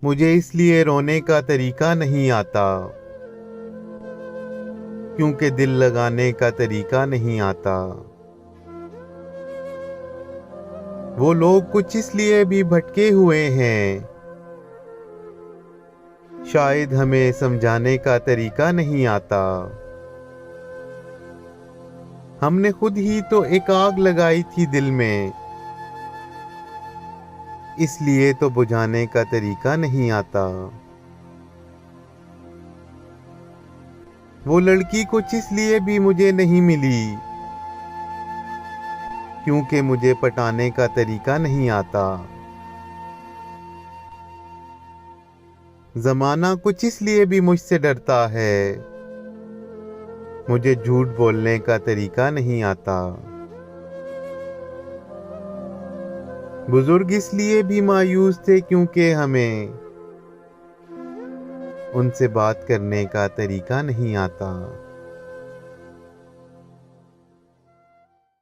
मुझे इसलिए रोने का तरीका नहीं आता, क्योंकि दिल लगाने का तरीका नहीं आता। वो लोग कुछ इसलिए भी भटके हुए हैं, शायद हमें समझाने का तरीका नहीं आता। हमने खुद ही तो एक आग लगाई थी दिल में, इसलिए तो बुझाने का तरीका नहीं आता। वो लड़की कुछ इसलिए भी मुझे नहीं मिली, क्योंकि मुझे पटाने का तरीका नहीं आता। जमाना कुछ इसलिए भी मुझसे डरता है, मुझे झूठ बोलने का तरीका नहीं आता। बुजुर्ग इसलिए भी मायूस थे, क्योंकि हमें उनसे बात करने का तरीका नहीं आता।